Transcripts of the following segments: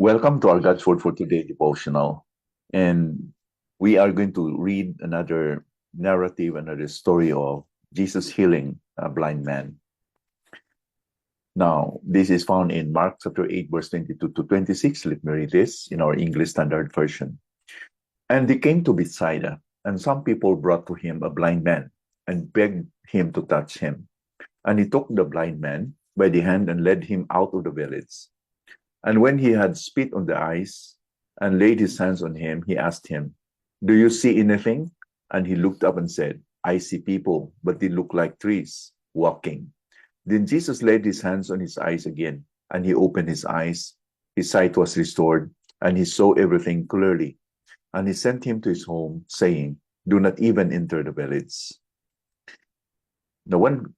Welcome to our God's Word for Today devotional. And we are going to read another narrative, another story of Jesus healing a blind man. Now, this is found in Mark chapter 8, verse 22 to 26. Let me read this in our English Standard Version. And they came to Bethsaida, and some people brought to him a blind man and begged him to touch him. And he took the blind man by the hand and led him out of the village. And when he had spit on the eyes and laid his hands on him, he asked him, "Do you see anything?" And he looked up and said, "I see people, but they look like trees walking." Then Jesus laid his hands on his eyes again, and he opened his eyes. His sight was restored, and he saw everything clearly. And he sent him to his home, saying, "Do not even enter the village." Now, one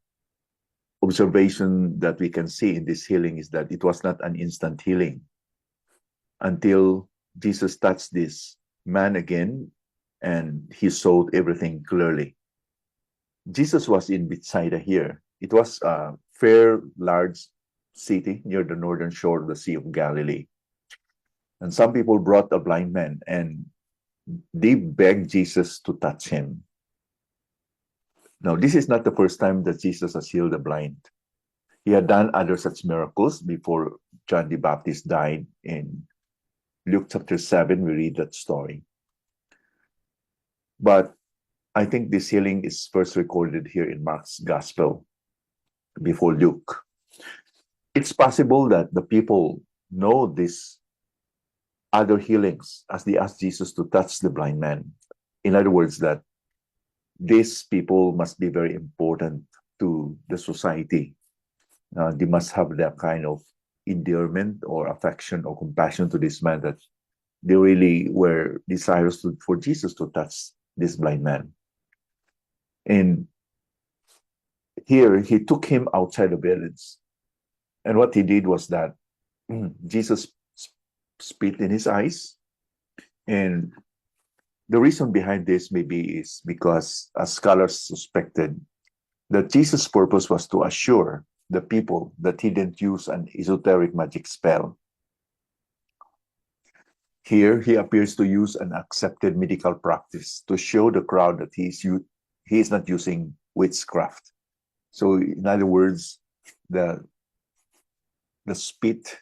observation that we can see in this healing is that it was not an instant healing until Jesus touched this man again and he saw everything clearly. Jesus was in Bethsaida here. It was a fair, large city near the northern shore of the Sea of Galilee. And some people brought a blind man and they begged Jesus to touch him. Now, this is not the first time that Jesus has healed the blind. He had done other such miracles before John the Baptist died. In Luke chapter 7, we read that story. But I think this healing is first recorded here in Mark's Gospel before Luke. It's possible that the people know these other healings as they asked Jesus to touch the blind man. In other words, that these people must be very important to the society. They must have that kind of endearment or affection or compassion to this man that they really were desirous for Jesus to touch this blind man. And here he took him outside the village. And what he did was that Jesus spit in his eyes. And the reason behind this maybe is because, as scholars suspected, that Jesus' purpose was to assure the people that he didn't use an esoteric magic spell. Here, he appears to use an accepted medical practice to show the crowd that he is not using witchcraft. So, in other words, the spit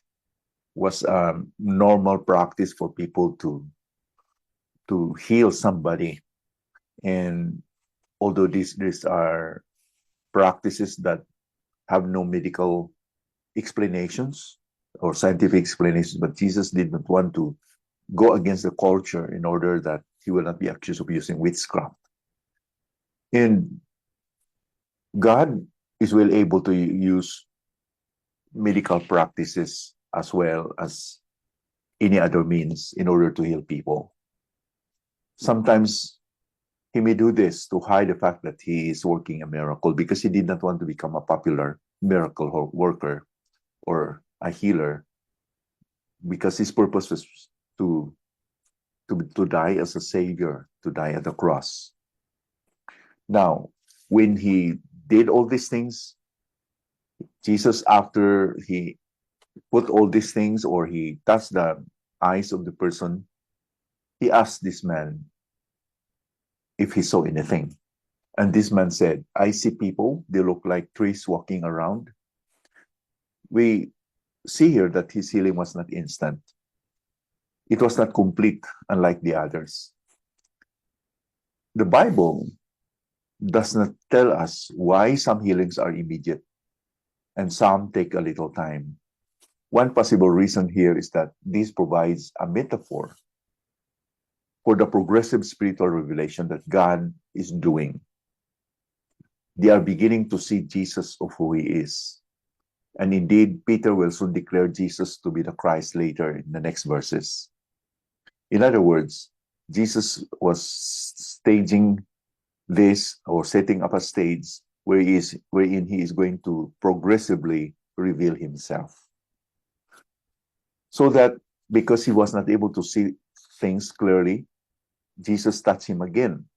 was a normal practice for people to heal somebody. And although these are practices that have no medical explanations or scientific explanations, but Jesus did not want to go against the culture in order that he will not be accused of using witchcraft. And God is well able to use medical practices as well as any other means in order to heal people. Sometimes he may do this to hide the fact that he is working a miracle because he did not want to become a popular miracle worker or a healer, because his purpose was to die as a savior, to die at the cross. Now, when he did all these things, Jesus, after he put all these things or he touched the eyes of the person, he asked this man if he saw anything. And this man said, "I see people, they look like trees walking around." We see here that his healing was not instant. It was not complete, unlike the others. The Bible does not tell us why some healings are immediate and some take a little time. One possible reason here is that this provides a metaphor for the progressive spiritual revelation that God is doing. They are beginning to see Jesus of who he is. And indeed, Peter will soon declare Jesus to be the Christ later in the next verses. In other words, Jesus was staging this or setting up a stage wherein he is going to progressively reveal himself. So that because he was not able to see things clearly, Jesus touched him again,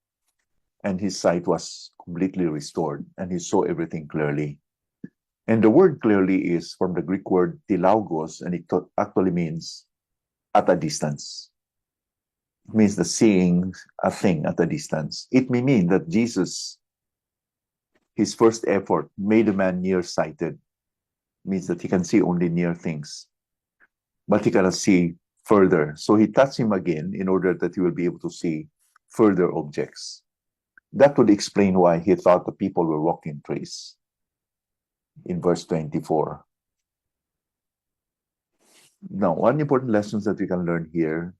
and his sight was completely restored, and he saw everything clearly. And the word clearly is from the Greek word tilagos, and it actually means at a distance. It means the seeing a thing at a distance. It may mean that Jesus, his first effort, made a man nearsighted. Means that he can see only near things, but he cannot see further. So he touched him again in order that he will be able to see further objects. That would explain why he thought the people were walking trees in verse 24. Now, one important lesson that we can learn here,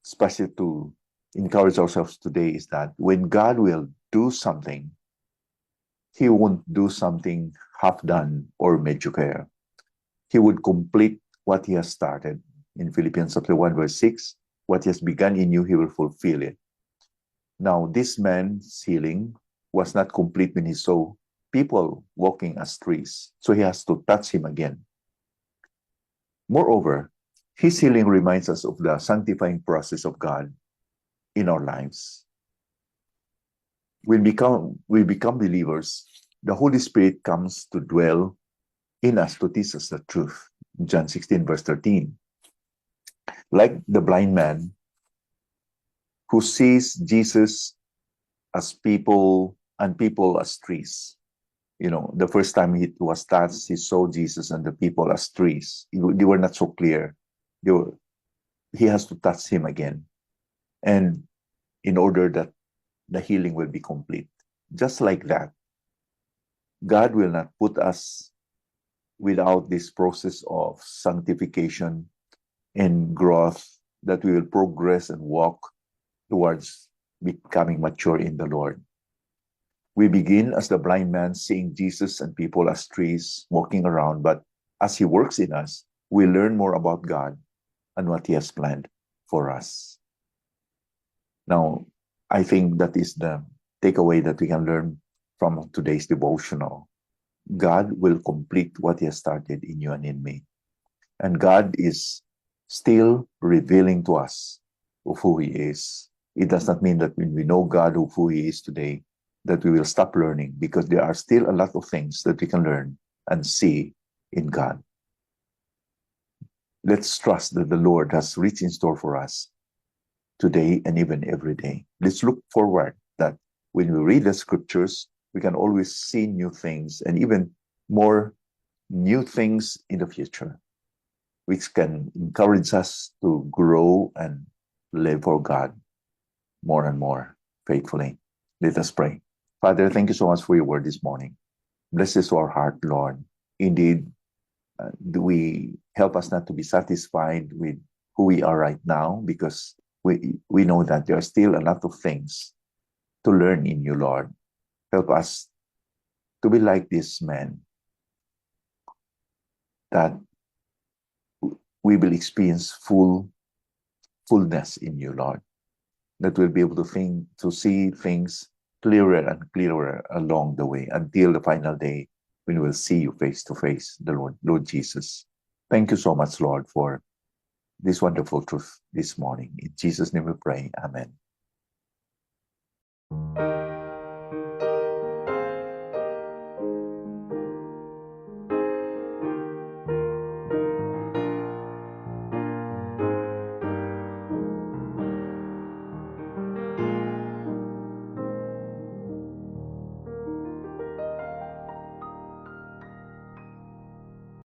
especially to encourage ourselves today, is that when God will do something, he won't do something half done or mediocre. He would complete what he has started. In Philippians chapter 1, verse 6, what he has begun in you, he will fulfill it. Now, this man's healing was not complete when he saw people walking as trees. So he has to touch him again. Moreover, his healing reminds us of the sanctifying process of God in our lives. When we become believers, the Holy Spirit comes to dwell in us to teach us the truth. John 16, verse 13. Like the blind man who sees Jesus as people and people as trees. You know, the first time he was touched, he saw Jesus and the people as trees. They were not so clear. He has to touch him again. And in order that the healing will be complete. Just like that, God will not put us without this process of sanctification and growth, that we will progress and walk towards becoming mature in the Lord. We begin as the blind man, seeing Jesus and people as trees walking around, but as he works in us, we learn more about God and what he has planned for us. Now, I think that is the takeaway that we can learn from today's devotional. God will complete what he has started in you and in me. And God is still revealing to us of who he is. It does not mean that when we know God of who he is today, that we will stop learning, because there are still a lot of things that we can learn and see in God. Let's trust that the Lord has rich in store for us today and even every day. Let's look forward that when we read the scriptures, we can always see new things and even more new things in the future, which can encourage us to grow and live for God more and more faithfully. Let us pray. Father, thank you so much for your word this morning. Bless this to our heart, Lord. Indeed, do we help us not to be satisfied with who we are right now, because we know that there are still a lot of things to learn in you, Lord. Help us to be like this man, that we will experience fullness in you, Lord. That we'll be able to see things clearer and clearer along the way until the final day when we'll see you face to face, the Lord Jesus. Thank you so much, Lord, for this wonderful truth this morning. In Jesus' name we pray. Amen.